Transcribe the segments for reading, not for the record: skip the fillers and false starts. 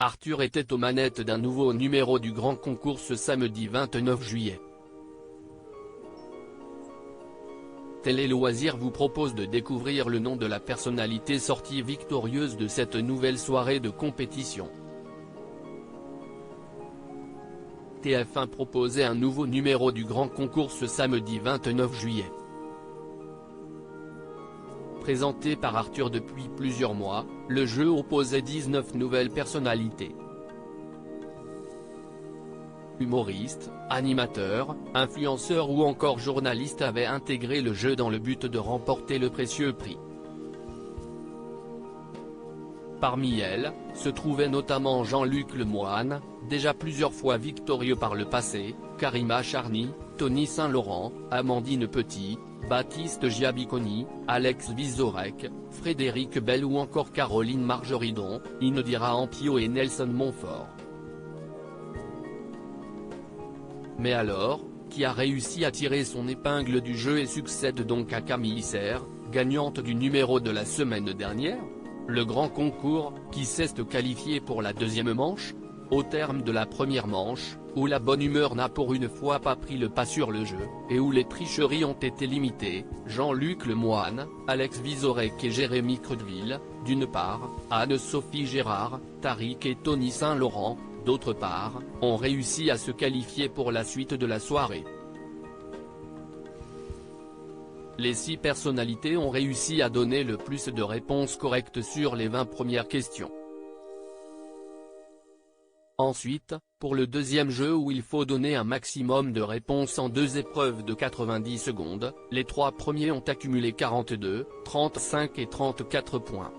Arthur était aux manettes d'un nouveau numéro du grand concours ce samedi 29 juillet. Télé Loisirs vous propose de découvrir le nom de la personnalité sortie victorieuse de cette nouvelle soirée de compétition. TF1 proposait un nouveau numéro du grand concours ce samedi 29 juillet. Présenté par Arthur depuis plusieurs mois, le jeu opposait 19 nouvelles personnalités. Humoristes, animateurs, influenceurs ou encore journalistes avaient intégré le jeu dans le but de remporter le précieux prix. Parmi elles, se trouvait notamment Jean-Luc Lemoine, déjà plusieurs fois victorieux par le passé, Karima Charny, Tony Saint-Laurent, Amandine Petit, Baptiste Giabiconi, Alex Vizorek, Frédéric Bell ou encore Caroline Margeridon, Indira Ampio et Nelson Montfort. Mais alors, qui a réussi à tirer son épingle du jeu et succède donc à Camille Serre, gagnante du numéro de la semaine dernière? Le grand concours, qui s'est qualifié pour la deuxième manche? Au terme de la première manche, où la bonne humeur n'a pour une fois pas pris le pas sur le jeu, et où les tricheries ont été limitées, Jean-Luc Lemoine, Alex Vizorek et Jérémy Crudeville, d'une part, Anne-Sophie Gérard, Tariq et Tony Saint-Laurent, d'autre part, ont réussi à se qualifier pour la suite de la soirée. Les 6 personnalités ont réussi à donner le plus de réponses correctes sur les 20 premières questions. Ensuite, pour le deuxième jeu où il faut donner un maximum de réponses en 2 épreuves de 90 secondes, les 3 premiers ont accumulé 42, 35 et 34 points.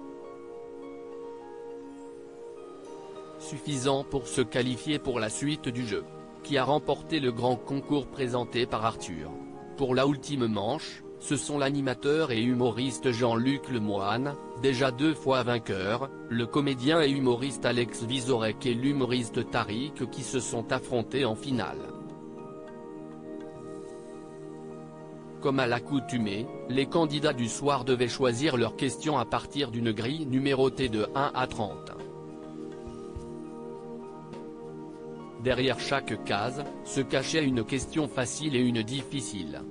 Suffisant pour se qualifier pour la suite du jeu, qui a remporté le grand concours présenté par Arthur. Pour la ultime manche, ce sont l'animateur et humoriste Jean-Luc Lemoine, déjà 2 fois vainqueur, le comédien et humoriste Alex Vizorek et l'humoriste Tariq qui se sont affrontés en finale. Comme à l'accoutumée, les candidats du soir devaient choisir leurs questions à partir d'une grille numérotée de 1 à 30. Derrière chaque case, se cachait une question facile et une difficile.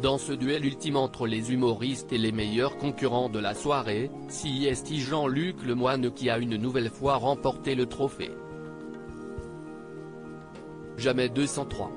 Dans ce duel ultime entre les humoristes et les meilleurs concurrents de la soirée, c'est Jean-Luc Lemoine qui a une nouvelle fois remporté le trophée. Jamais 203.